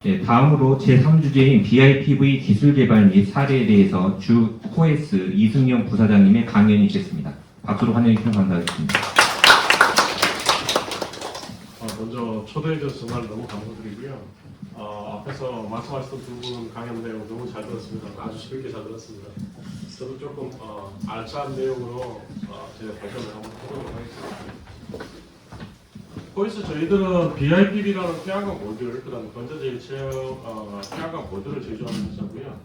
네, 다음으로 제3주제인 BIPV 기술 개발 및 사례에 대해서 주 코에스 이승영 부사장님의 강연이 있겠습니다. 박수로 환영해 주셔서 감사하겠습니다. 먼저 초대해 주셔서 정말 너무 감사드리고요. 앞에서 말씀하셨던 두 분 강연 내용 너무 잘 들었습니다. 아주 재밌게 잘 들었습니다. 저도 조금 알찬 내용으로 제가 발전을 한번 해보도록 하겠습니다. 거기서 저희들은 BIPV라는 태양광 모듈, 그다음에 건전제일 태양광 모듈을 제조하는 회사고요.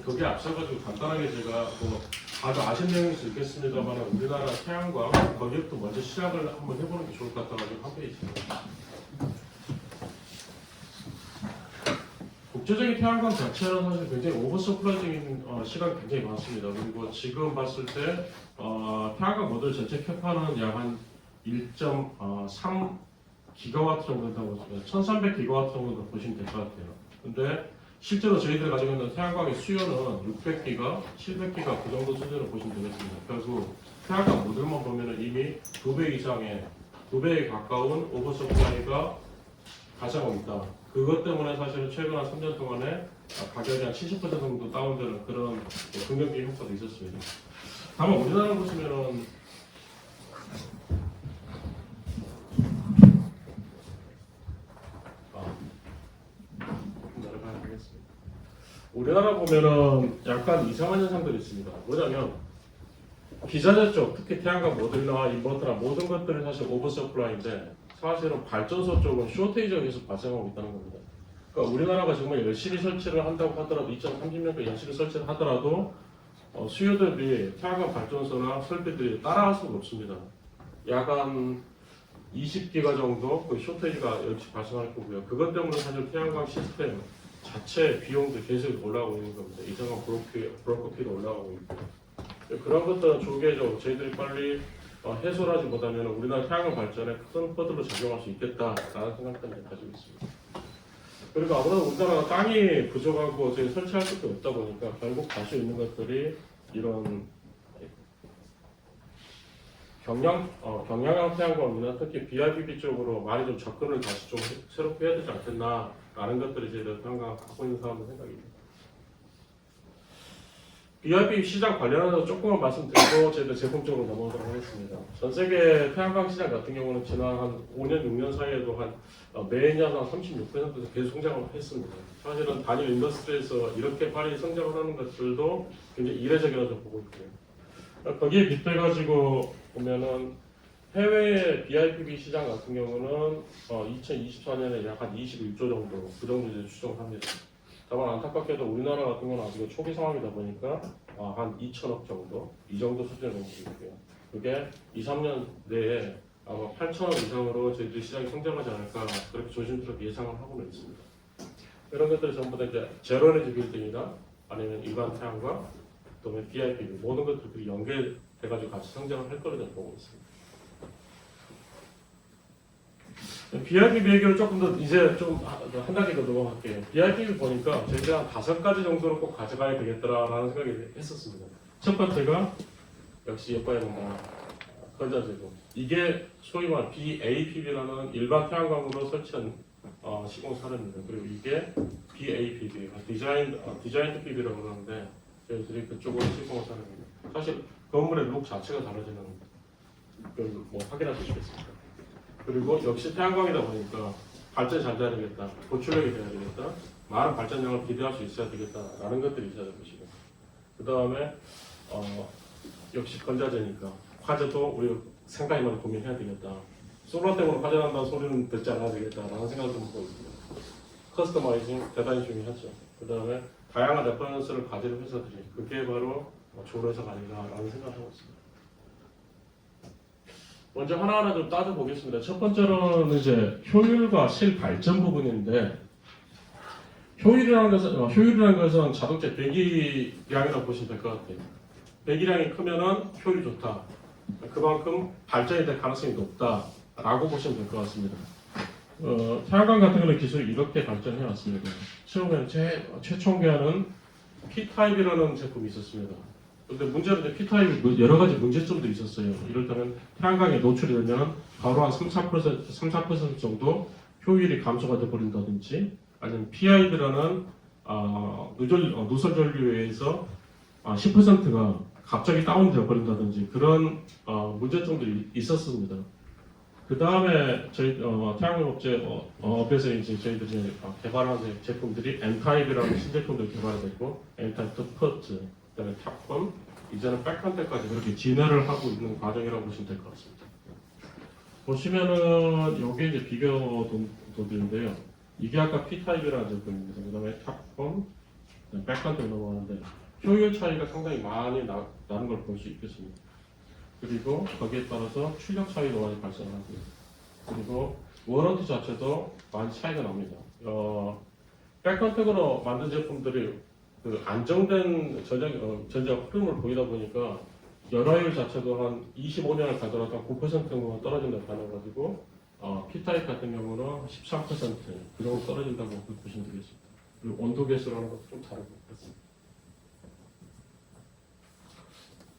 거기에 앞서가지고 간단하게 제가 다들 아시는 내용일 수 있겠습니다만 우리나라 태양광 거기부터 먼저 시작을 한번 해보는 게 좋을 것 같아가지고 한 페이지입니다. 국제적인 태양광 자체는 사실 굉장히 오버서플라이적인 시간이 굉장히 많습니다. 그리고 지금 봤을 때 태양광 모듈 전체 캐파는 약 한 1.3 기가와트 정도 된다고 보시면 1300기가와트 정도 보시면 될 것 같아요. 근데 실제로 저희들이 가지고 있는 태양광의 수요는 600기가, 700기가 그 정도 수준으로 보시면 되겠습니다. 결국 태양광 모듈만 보면 이미 2배 이상의 2배에 가까운 오버서플라이가 발생하고 있다. 그것 때문에 사실은 최근 한 3년 동안에 가격이 한 70% 정도 다운되는 그런 긍정적인 효과도 있었습니다. 다만 우리나라 보시면은 우리나라 보면은 약간 이상한 현상들이 있습니다. 뭐냐면 기자재 쪽, 특히 태양광 모듈이나 인버터나 모든 것들이 사실 오버서플라이인데 사실은 발전소 쪽은 쇼테이지가 계속 발생하고 있다는 겁니다. 그러니까 우리나라가 정말 열심히 설치를 한다고 하더라도 2030년까지 열심히 설치를 하더라도 수요 대비 태양광 발전소나 설비들이 따라갈 수가 없습니다. 약 한 20기가 정도 그 쇼테이지가 역시 발생할 거고요. 그것 때문에 사실 태양광 시스템 자체 비용도 계속 올라가고 있는 겁니다. 이상한 브로커피도 올라가고 있고 그런 것들은 조계적으로 저희들이 빨리 해소를 하지 못하면 우리나라 태양광 발전에 큰 허들로 작용할 수 있겠다라는 생각을 가지고 있습니다. 그리고 아무래도 우리나라가 땅이 부족하고 저희 설치할 것도 없다 보니까 결국 갈 수 있는 것들이 이런 경량형 태양광이나 특히 BIPV 쪽으로 많이 좀 접근을 다시 좀 새롭게 해야 되지 않겠나라는 것들이 저희들 항상 갖고 있는 사람의 생각입니다. BIPV 시장 관련해서 조금만 말씀드리고 저희들 제품적으로 넘어가도록 하겠습니다. 전 세계 태양광 시장 같은 경우는 지난 한 5년, 6년 사이에도 한 매년 한 36%에서 계속 성장을 했습니다. 사실은 단일 인더스트리에서 이렇게 빨리 성장을 하는 것들도 굉장히 이례적이라고 보고 있고요. 거기에 빗대가지고 보면은 해외의 BIPV 시장 같은 경우는 2024년에 약 한 21조 정도 그 정도 이제 추정을 합니다. 다만 안타깝게도 우리나라 같은 경우는 아직 초기 상황이다 보니까 한 2천억 정도 이 정도 수준을 보고 있고요. 그게 2, 3년 내에 아마 8천억 이상으로 저희들이 시장이 성장하지 않을까 그렇게 조심스럽게 예상을 하고는 있습니다. 이런 것들이 전부 다 이제 제로에너지 빌딩이나 아니면 일반 태양광 또는 BIPV 모든 것들이 연계돼가지고 같이 성장을 할 거라고 보고 있습니다. BIPV 얘기를 조금 더 이제 좀 한 단계 더 넘어갈게요. BIPV 보니까 저희들이 한 5가지 정도로 꼭 가져가야 되겠더라라는 생각이 했었습니다. 첫 번째가 역시 옆바에 보면 건전제고 이게 소위 말하는 BAPV라는 일반 태양광으로 설치한 시공사례입니다. 그리고 이게 BAPV, 디자인드 PV라고 그러는데 저희들이 그쪽으로 시공을 사례입니다. 사실 건물의 룩 자체가 달라지는 걸 확인할 수 있겠습니다. 그리고 역시 태양광이다 보니까 발전이 잘 돼야 되겠다, 고출력이 돼야 되겠다, 많은 발전량을 기대할 수 있어야 되겠다라는 것들이 있어야 되는 것이고 그 다음에 역시 건자재니까 화재도 우리 생각에만 고민해야 되겠다. 솔라 때문에 화재 난다는 소리는 듣지 않아야 되겠다라는 생각을 좀 하고 있습니다. 커스터마이징 대단히 중요하죠. 그 다음에 다양한 레퍼런스를 가지는 회사들이 그게 바로 좋은 회사가 아닌가라는 생각을 하고 있습니다. 먼저 하나하나 좀 따져보겠습니다. 첫 번째로는 이제 효율과 실발전 부분인데 효율이라는 것은 자동차 배기량이라고 보시면 될 것 같아요. 배기량이 크면은 효율이 좋다. 그만큼 발전이 될 가능성이 높다라고 보시면 될 것 같습니다. 태양광 같은 경우는 기술이 이렇게 발전해 왔습니다. 처음에는 최초기에는 P타입이라는 제품이 있었습니다. 근데 문제는 이제 P타입이 여러 가지 문제점도 있었어요. 이럴 때는 태양광에 노출이 되면 바로 한 3, 4% 정도 효율이 감소가 돼 버린다든지 아니면 PID라는 누설 전류에 의해서 10%가 갑자기 다운되어 버린다든지 그런 문제점들이 있었습니다. 그 다음에 저희 태양광 업에서 이제 저희들이 개발한 제품들이 N타입이라는 신제품들 개발이 됐고 N타입 퍼트, 그다음에 탑건, 이제는 백컨택까지 그렇게 진화를 하고 있는 과정이라고 보시면 될 것 같습니다. 보시면은 여기 이제 비교 도들인데요. 이게 아까 P타입이라는 제품입니다. 그 다음에 탑건, 백컨택 넘어가는데 효율 차이가 상당히 많이 나는 걸 볼 수 있겠습니다. 그리고 거기에 따라서 출력 차이도 많이 발생하고요. 그리고 워런티 자체도 많이 차이가 납니다. 백컨택으로 만든 제품들이 그 안정된 전자 흐름을 보이다 보니까 열화율 자체도 한 25년을 가더라도 한 9% 정도만 떨어진다고 하셔가지고 P타입 같은 경우는 13%그 정도 떨어진다고 보시면 되겠습니다. 그리고 온도 개수라는 것도 좀 다르고 그렇습니다.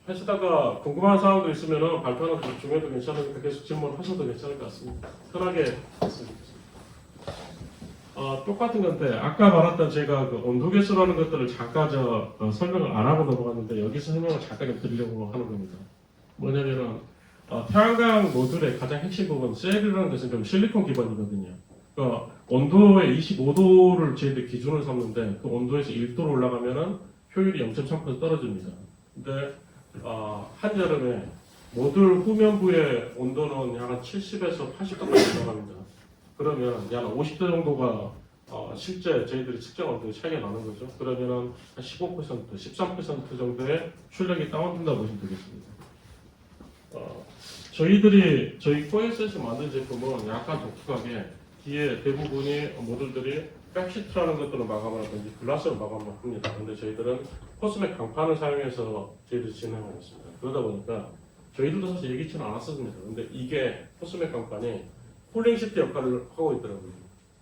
하시다가 궁금한 사항도 있으면 발표하는 중에도 괜찮으니까 계속 질문하셔도 괜찮을 것 같습니다. 편하게 했으면 좋겠습니다. 똑같은 건데 아까 말했던 제가 그 온도 개수라는 것들을 잠깐 설명을 안 하고 넘어갔는데 여기서 설명을 잠깐 드리려고 하는 겁니다. 뭐냐면은 태양광 모듈의 가장 핵심 부분 셀이라는 것은 좀 실리콘 기반이거든요. 그러니까 온도에 25도를 저희들 기준을 삼는데 그 온도에서 1도로 올라가면은 효율이 0.3% 떨어집니다. 근데 한여름에 모듈 후면부의 온도는 약 70에서 80도까지 올라갑니다. 그러면 약 50도 정도가 실제 저희들이 측정 온도의 차이가 나는 거죠. 그러면은 한 15%, 13% 정도의 출력이 다운된다고 보시면 되겠습니다. 저희 코에스에서 만든 제품은 약간 독특하게 뒤에 대부분이 모듈들이 백시트라는 것들을 마감을 하든지 글라스로 마감을 합니다. 근데 저희들은 포스맥 강판을 사용해서 저희들이 진행하고 있습니다. 그러다 보니까 저희들도 사실 예기치는 않았었습니다. 근데 이게 포스맥 강판이 쿨링 시트 역할을 하고 있더라고요.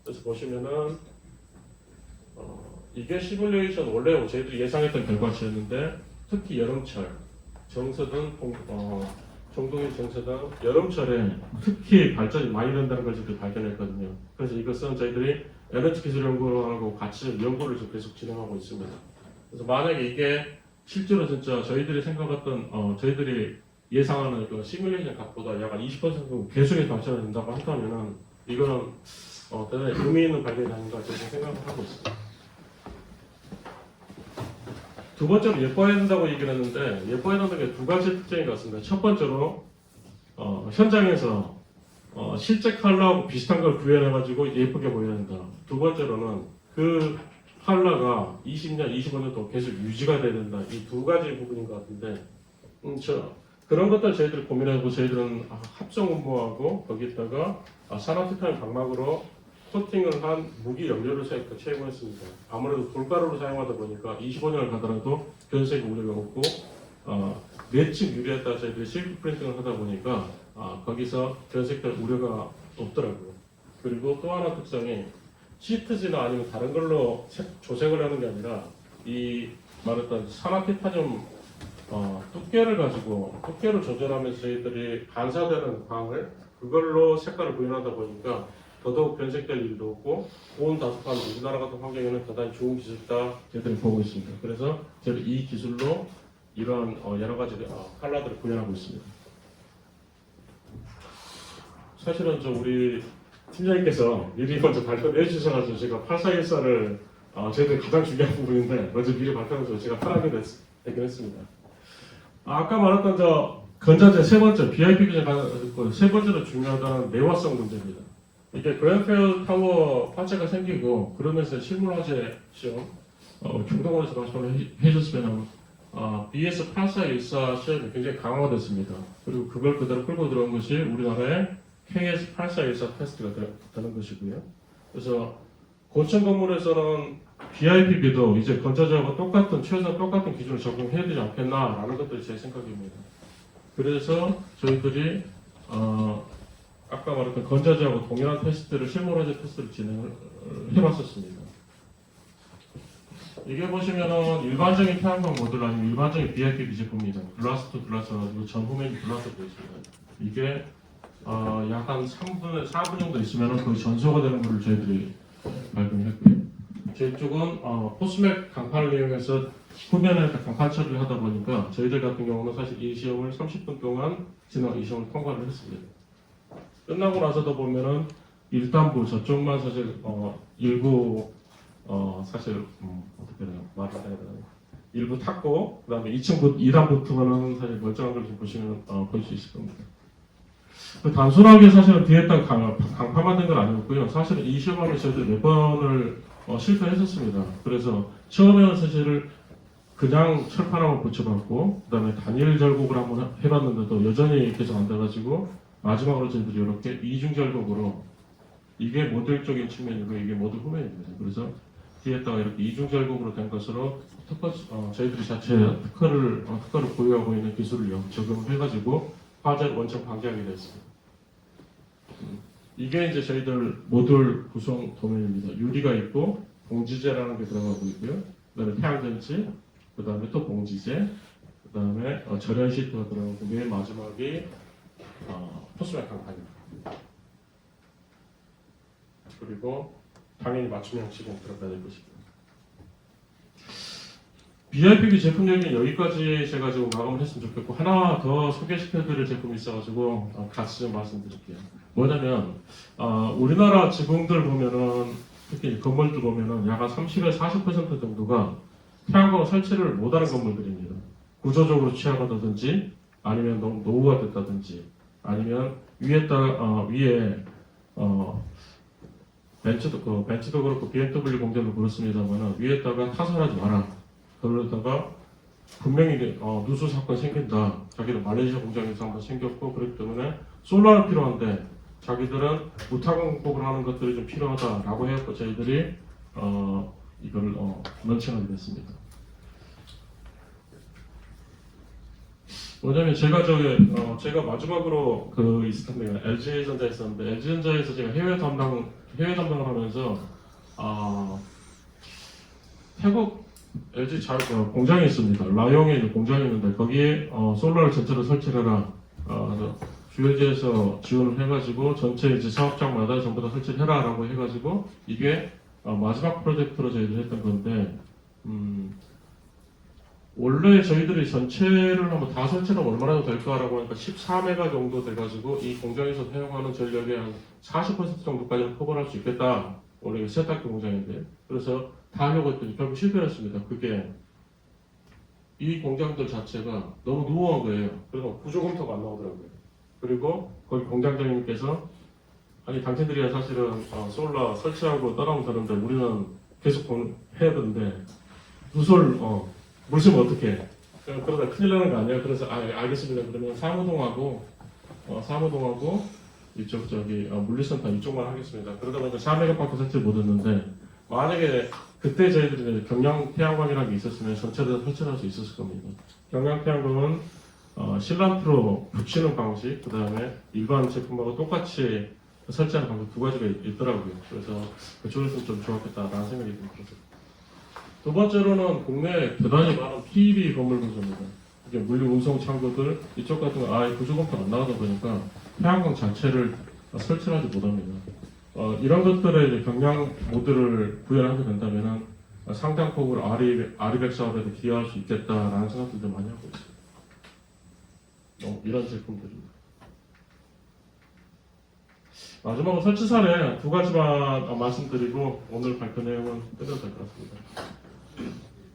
그래서 보시면은 이게 시뮬레이션 원래 저희들이 예상했던 결과치였는데 특히 여름철 정서든 정동일 정서든 여름철에 특히 발전이 많이 된다는 걸 저희들이 발견했거든요. 그래서 이것은 저희들이 에너지 기술 연구하고 같이 연구를 좀 계속 진행하고 있습니다. 그래서 만약에 이게 실제로 진짜 저희들이 생각했던 저희들이 예상하는 그 시뮬레이션 값보다 약 20% 계속해서 발전이 된다고 한다면은 이거는 대단히 의미 있는 발견이 아닌가 저는 생각을 하고 있습니다. 두 번째로 예뻐야 된다고 얘기를 했는데 예뻐야 된다는 게 두 가지 특징인 것 같습니다. 첫 번째로 현장에서 실제 컬러하고 비슷한 걸 구현해가지고 예쁘게 보여야 된다. 두 번째로는 그 컬러가 20년, 25년 동안 계속 유지가 돼야 된다. 이 두 가지 부분인 것 같은데 그런 것들 저희들이 고민하고 저희들은 합성 운보하고 거기다가 산화티타늄 각막으로 코팅을 한 무기 연료를 채용했습니다. 아무래도 돌가루를 사용하다 보니까 25년을 가더라도 변색 우려가 없고 매칭 유리에다가 저희들이 실크 프린팅을 하다 보니까 거기서 변색될 우려가 없더라고요. 그리고 또 하나 특성이 시트지나 아니면 다른 걸로 조색을 하는 게 아니라 이 말했던 산화티타늄 두께를 가지고 두께를 조절하면서 저희들이 반사되는 광을 그걸로 색깔을 구현하다 보니까 더더욱 변색될 일도 없고 고온 다습한 우리나라 같은 환경에는 대단히 좋은 기술이다 저희들이 보고 있습니다. 그래서 저희들 이 기술로 이런 여러 가지 컬러들을 구현하고 있습니다. 사실은 우리 팀장님께서 미리 먼저 발표를 해주셔가지고 제가 8414를 저희들 가장 중요한 부분인데 먼저 미리 발표해서 제가 편하게 되긴 했습니다. 아까 말했던 건자재 세 번째 BIP 기준 세 번째로 중요하다는 내화성 문제입니다. 이게 그랜펠 타워 화재가 생기고 그러면서 실물 화재 시험 경동원에서 말씀을 해줬으면 BS 8414 시험이 굉장히 강화됐습니다. 그리고 그걸 그대로 끌고 들어온 것이 우리나라의 KS 8414 테스트가 되는 것이고요. 그래서 고층 건물에서는 BIPB도 이제 건자재하고 최소한 똑같은 기준을 적용해야 되지 않겠나라는 것들이 제 생각입니다. 그래서 저희들이 아까 말했던 건자재하고 동일한 테스트를 실물화재 테스트를 진행을 해봤었습니다. 이게 보시면은 일반적인 태양광 모듈 아니면 일반적인 BIPB 제품입니다. 글라스 투 글라스 가지고 전후면이 글라스 되어 있습니다. 이게 약 한 3분, 4분 정도 있으면은 거의 전소가 되는 것을 저희들이 발견했고요. 저희 쪽은 포스맥 강판을 이용해서 후면에 강판 처리를 하다 보니까 저희들 같은 경우는 사실 이 시험을 30분 동안 이 시험을 통과를 했습니다. 끝나고 나서도 보면은 1단부 저쪽만 사실 일부 사실 어떻게 말을 해야 되나 일부 탔고 그다음에 2단부터는 사실 멀쩡한 걸 좀 보시면 볼 수 있을 겁니다. 단순하게 사실은 뒤에 딱 강파만 된 건 아니었고요. 사실은 이 시험하면 저희들 몇 번을 실패했었습니다. 그래서 처음에는 사실 그냥 철판 한번 붙여봤고 그다음에 단일 절곡을 한번 해봤는데도 여전히 계속 안 돼가지고 마지막으로 저희들이 이렇게 이중 절곡으로 이게 모듈적인 측면이고 이게 모듈 후면입니다. 그래서 뒤에다가 이렇게 이중 절곡으로 된 것으로 저희들이 자체 특허를 보유하고 있는 기술을 적용해가지고 화재 원천 방지하게 됐습니다. 이게 이제 저희들 모듈 구성 도면입니다. 유리가 있고 봉지재라는 게 들어가고 있고요. 그다음에 태양전지, 그다음에 또 봉지재, 그다음에 절연 시트가 들어가고 맨 마지막이 포스맥 강판입니다. 그리고 당연히 맞춤형 시공 들어가야 될 것이고요. BIPV 제품 얘기는 여기까지 제가 지금 마감을 했으면 좋겠고 하나 더 소개시켜드릴 제품이 있어가지고 같이 좀 말씀드릴게요. 뭐냐면 우리나라 지붕들 보면은 특히 건물들 보면은 약 30에서 40% 정도가 태양광 설치를 못하는 건물들입니다. 구조적으로 취약하다든지 아니면 너무 노후가 됐다든지 아니면 위에 벤츠도 그렇고 BMW 공장도 그렇습니다만 위에다가 타설하지 마라. 그러다가 분명히 누수 사건 생긴다. 자기들 말레이시아 공장에서 한번 생겼고 그렇기 때문에 솔라는 필요한데 자기들은 무타공 공법을 하는 것들이 좀 필요하다라고 해서 저희들이 이거를 런칭하게 됐습니다. 뭐냐면 제가 마지막으로 있었던 데가 LG전자에 있었는데 LG전자에서 제가 해외 담당을 하면서 태국 LG 공장이 있습니다. 라용에 있는 공장이 있는데 거기에 솔라를 전체를 설치해라. 주요지에서 지원을 해가지고 전체 이제 사업장마다 전부 다 설치를 해라라고 해가지고 이게 마지막 프로젝트로 저희들이 했던 건데 원래 저희들이 전체를 한번 다 설치하면 얼마나 될까라고 하니까 14메가 정도 돼가지고 이 공장에서 사용하는 전력의 한 40% 정도까지는 커버할 수 있겠다. 원래 세탁기 공장인데 그래서 다 하려고 했더니 결국 실패를 했습니다. 그게 이 공장들 자체가 너무 노후한 거예요. 그래서 구조 검토가 안 나오더라고요. 그리고 거기 공장장님께서 아니 당신들이야 사실은 솔라 설치하고 떠나면 되는데 우리는 계속 해야 되는데 물 쓰면 어떡해. 그러다 큰일 나는 거 아니야. 그래서 알겠습니다. 그러면 사무동하고 이쪽 물리센터 이쪽만 하겠습니다. 그러다 보니까 4메가밖에 설치를 못했는데 만약에 그때 저희들이 경량 태양광이라는 게 있었으면 전체를 설치할 수 있었을 겁니다. 경량 태양광은 실란트로 붙이는 방식, 그 다음에 일반 제품하고 똑같이 설치하는 방식 두 가지가 있더라고요. 그래서 그쪽에서 좀 좋았겠다라는 생각이 좀 들었어요. 두 번째로는 국내에 대단히 많은 PEB 건물 구조입니다. 이게 물류 운송 창고들 이쪽 같은 거 아예 구조 검토 안 나가다 보니까 태양광 자체를 설치하지 못합니다. 이런 것들에 이제 경량 모드를 구현하게 된다면 상당 폭으로 아리백 사업에도 기여할 수 있겠다라는 생각들도 많이 하고 있습니다. 이런 제품들입니다. 마지막으로 설치 사례 두 가지만 말씀드리고 오늘 발표 내용은 끝내도 될 것 같습니다.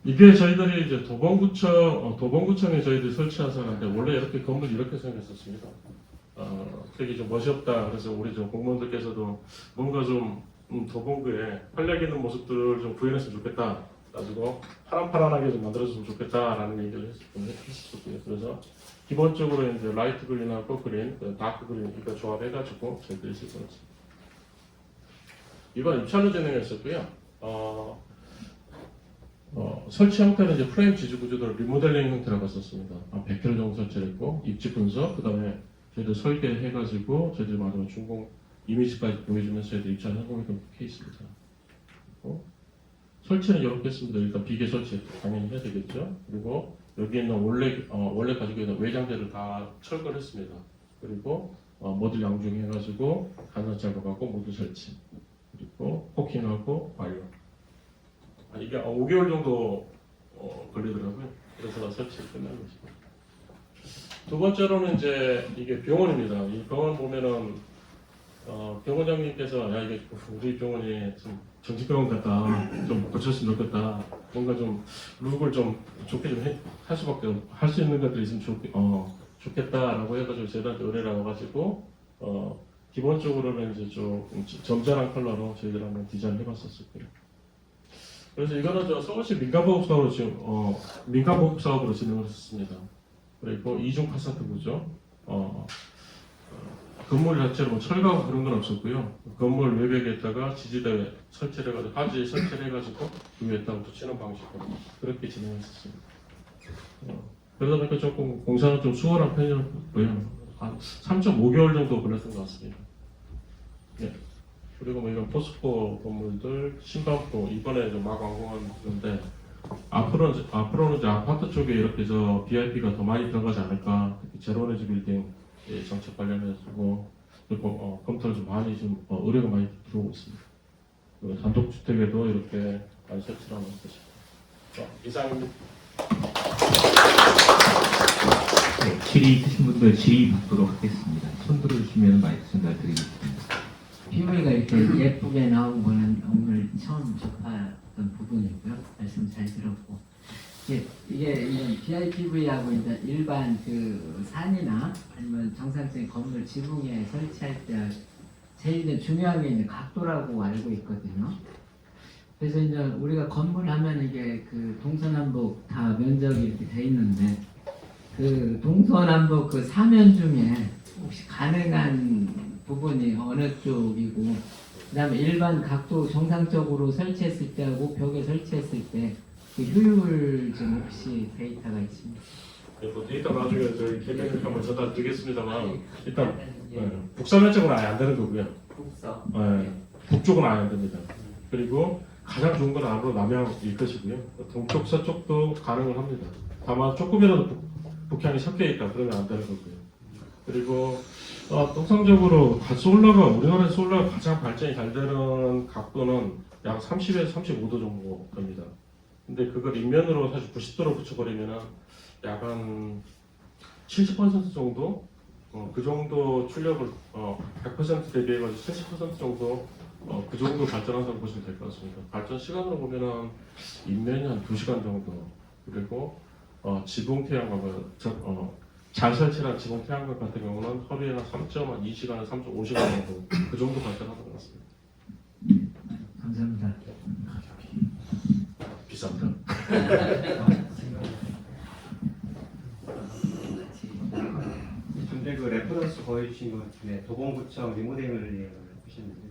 이게 저희들이 이제 도봉구청에 저희들이 설치한 사례인데 원래 이렇게 건물이 이렇게 생겼었습니다. 되게 좀 멋이 없다. 그래서 우리 좀 공무원들께서도 뭔가 좀 도봉구에 활력 있는 모습들을 좀 구현했으면 좋겠다. 가지고 파란파란하게 좀 만들어줬으면 좋겠다라는 얘기를 했었고요. 그래서 기본적으로 이제 라이트 그린하고 그린, 다크 그린 이거 조합해가지고 저희들이 실천했습니다. 이번 입찰로 진행했었고요. 설치 형태는 이제 프레임 지지 구조도를 리모델링 형태라고 썼습니다. 100km 정도 설치를 했고 입지 분석, 그 다음에 저희들 설계해가지고 저희들 마지막 준공 이미지까지 보여주면서 저희들 입찰 성공했던 케이스입니다. 설치는 이렇게 했습니다. 일단 비계 설치 당연히 해야 되겠죠. 그리고 여기 있는 원래 가지고 있는 외장재를 다 철거를 했습니다. 그리고 모듈 양중해가지고 간접 작업하고 모듈 설치. 그리고 그리고 포킹하고 완료. 이게 5개월 정도 걸리더라고요. 그래서 설치 끝난 것입니다. 두 번째로는 이제 이게 병원입니다. 이 병원 보면은 병원장님께서 야 이게 우리 병원이 좀 정신병원 같다, 좀 고쳤으면 좋겠다, 뭔가 좀 룩을 좀 좋게 좀 할 수밖에 할 수 있는 것들이 있으면 좋겠다라고 해가지고 저희들한테 의뢰를 와가지고 기본적으로는 이제 조금 점잖은 컬러로 저희들 한번 디자인 해봤었고요. 그래서 이거는 저 서울시 민간보급 사업으로 지금 민간보급 사업으로 진행을 했습니다. 그리고 이중 파사드 구조, 건물 자체로 뭐 철거하고 그런 건 없었고요. 건물 외벽에다가 지지대 설치를 해가지고 하지 설치를 해가지고 그 위에다가 붙이는 방식으로 그렇게 진행했었습니다. 그러다 보니까 조금 공사는 좀 수월한 편이었고요. 한 3.5개월 정도 걸렸던 것 같습니다. 네. 그리고 뭐 이런 포스코 건물들, 신반포 이번에 막 완공하는데 앞으로는 이제 아파트 쪽에 이렇게 저 BIP가 더 많이 들어가지 않을까. 특히 제로에너지 빌딩 정책 관련해서 검토를 좀 많이 좀 의뢰가 많이 들어오고 있습니다. 그리고 단독주택에도 이렇게 많이 설치를 하고 있습니다. 이상입니다. 네, 질의 있으신 분들 질의 받도록 하겠습니다. 손 들어주시면 마이크 전달드리겠습니다. PV가 이렇게 예쁘게 나온 거는 오늘 처음 접했던 부분이고요. 말씀 잘 들었고 이게 BIPV하고 이제 일반 그 산이나 아니면 정상적인 건물 지붕에 설치할 때 제일 이제 중요한 게 이제 각도라고 알고 있거든요. 그래서 이제 우리가 건물 하면 이게 그 동서남북 다 면적이 이렇게 돼 있는데 그 동서남북 그 사면 중에 혹시 가능한 부분이 어느 쪽이고 그다음에 일반 각도 정상적으로 설치했을 때하고 벽에 설치했을 때 그 효율 좀 혹시 데이터가 있습니까? 네, 뭐 데이터 나중에 저희 개명을 한번 전달드리겠습니다만 일단 북서면 쪽은 아예 안 되는 거고요. 북서. 북쪽은 아예 안 됩니다. 그리고 가장 좋은 건 아무래도 남향일 것이고요. 동쪽, 서쪽도 가능을 합니다. 다만 조금이라도 북향이 섞여 있다 그러면 안 되는 거고요. 그리고 통상적으로 우리나라에서 솔라가 가장 발전이 잘 되는 각도는 약 30에서 35도 정도 됩니다. 근데 그걸 인면으로 사실 90도로 붙여버리면은 약 한 70% 정도 그 정도 출력을 100% 대비해가지고 70% 정도 그 정도 발전한다고 보시면 될 것 같습니다. 발전 시간으로 보면은 인면이 한 2시간 정도, 그리고 지붕 태양광 잘 설치한 지붕 태양광 같은 경우는 하루에 한 3.2시간에서 3.5시간 정도 그 정도 발전하는 것 같습니다. 감사합니다. 비쌉니다. 근데 그 레퍼런스 보여주신 것 중에 도봉구청 리모델링을 보셨는데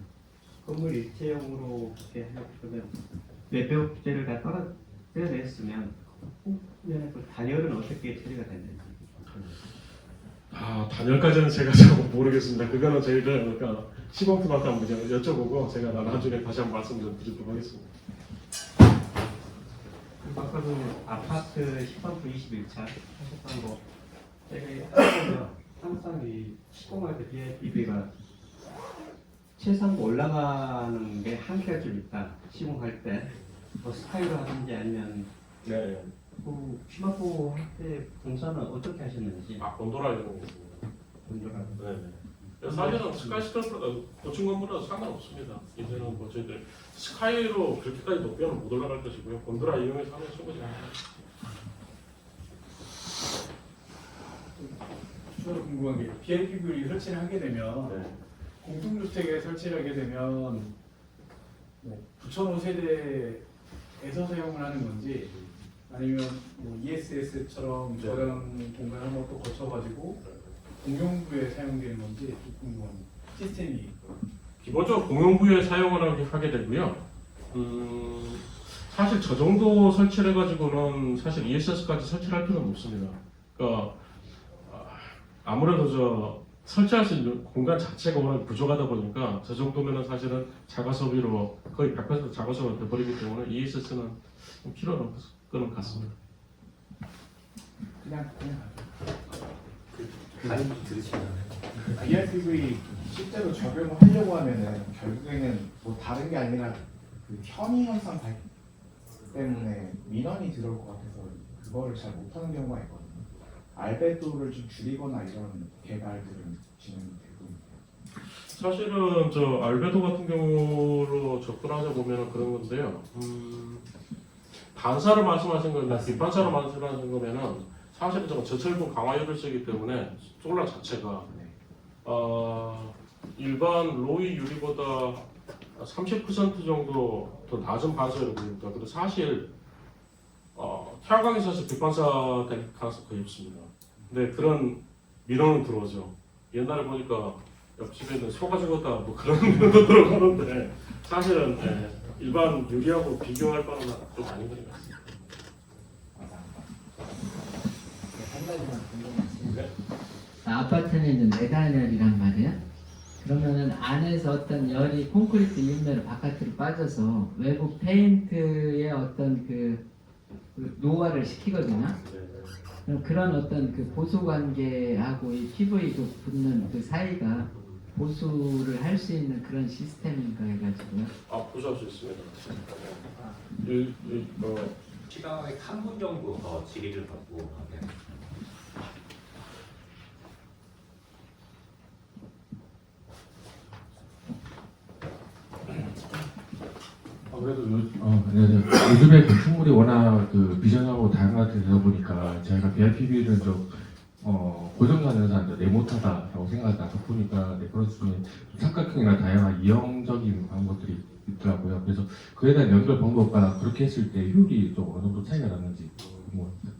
건물 일체형으로 그렇게 하려면 외벽재를 다 떼어냈으면 그 단열은 어떻게 처리가 됐는지. 단열까지는 제가 잘 모르겠습니다. 그거는 저희가 그러니까 시범팀한테 한번 여쭤보고 제가 나중에 다시 한번 말씀 좀 드리도록 하겠습니다. 그리고 아까 그 아파트 10번부 21차 하셨던 거 제가 항상 이 시공할 때 BIPV가 최상부 올라가는 게 한계가 좀 있다. 시공할 때 뭐 스타일로 하든지 아니면 네. 그 시마포 할 때 공사는 어떻게 하셨는지. 곤도라 이런 거 있습니다. 곤도라. 네네. 사실은 스카이 스크래퍼보다 고층 건물은 상관없습니다. 이제는 뭐 저희들 스카이로 그렇게까지 높이는 못 올라갈 것이고요. 곤도라 이용해서 하면 충분히 가능합니다. 저도 궁금한 게 BIPV 설치를 하게 되면 네. 공동주택에 설치를 하게 되면 부천호 세대에서 사용을 하는 건지 아니면 뭐 ESS처럼 네. 저런 공간 한번 또 거쳐가지고 공용부에 사용되는 건지 좀 궁금합니다. 시스템이 기본적으로 공용부에 사용을 하게 되고요. 사실 저 정도 설치를 해가지고는 사실 ESS까지 설치를 할 필요는 없습니다. 그러니까 아무래도 설치할 수 있는 공간 자체가 워낙 부족하다 보니까 저 정도면은 사실은 자가 소비로 거의 100% 자가 소비가 돼버리기 때문에 ESS는 필요는 없을 것 같습니다. 그냥 BIPV 실제로 적용을 하려고 하면은 결국에는 뭐 다른 게 아니라 그 현위 현상 때문에 민원이 들어올 것 같아서 그거를 잘 못하는 경우가 있거든요. 알베도를 좀 줄이거나 이런 개발들은 진행되고 있고요. 사실은 저 알베도 같은 경우로 접근하자 보면은 그런 건데요. 반사를 말씀하신 거면 비반사를 말씀하신 거면은 사실은 저는 저철분 강화율을 쓰기 때문에 솔라 자체가 일반 로이 유리보다 30% 정도 더 낮은 반사율을 보입니다. 그래서 사실 태양광에서 비반사 될 가능성이 거의 없습니다. 근데 그런 민원은 들어오죠. 옛날에 보니까 옆집에 있는 소가 죽었다 뭐 그런 민원도 들어가는데 사실은 일반 유리하고 비교할 바는 좀 아닌 것 같습니다. 한 가지만 궁금하신 네. 아파트는 이제 내단열이란 말이에요. 그러면은 안에서 어떤 열이 콘크리트 이음매로 바깥으로 빠져서 외부 페인트의 어떤 그 노화를 시키거든요. 그럼 그런 어떤 그 보수 관계하고 이 PV 그 붙는 그 사이가 보수를 할 수 있는 그런 시스템인가 해가지고요. 보수할 수 있습니다. 시간에 3분 정도 더 질의를 받고 하면 아무래도 요즘에 건축물이 워낙 그 비전하고 다양하게 되다 보니까 저희가 BIPV를 좀 고정관에서 이제 네모타다라고 생각하다 보니까 그런 중에 삼각형이나 다양한 이형적인 방법들이 있더라고요. 그래서 그에 대한 연결 방법과 그렇게 했을 때 효율이 좀 어느 정도 차이가 났는지 궁금합니다.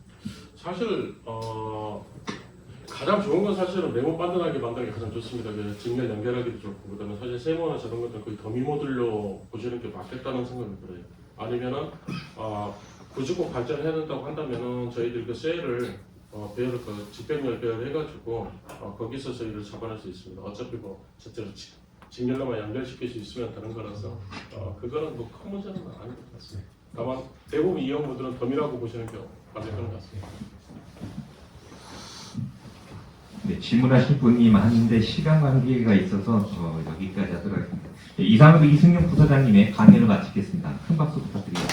사실 가장 좋은 건 사실은 네모 반듯하게 만드는 게 가장 좋습니다. 그 직면 연결하기도 좋고 그다음에 사실 세모나 저런 것들은 거의 더미 모듈로 보시는 게 맞겠다는 생각이 들어요. 아니면은 굳이 꼭 발전을 해야 된다고 한다면은 저희들이 그 셀을 배열을 그 직백열 배열을 해가지고 거기서 저희를 잡아낼 수 있습니다. 어차피 뭐 실제로 직렬로만 연결시킬 수 있으면 되는 거라서 그거는 뭐 큰 문제는 아닌 것 같습니다. 다만 대부분 이형 모듈은 더미라고 보시는 게 맞을 것 같습니다. 네, 질문하실 분이 많은데 시간 관계가 있어서 여기까지 하도록 하겠습니다. 네, 이상으로 이승용 부사장님의 강연을 마치겠습니다. 큰 박수 부탁드립니다.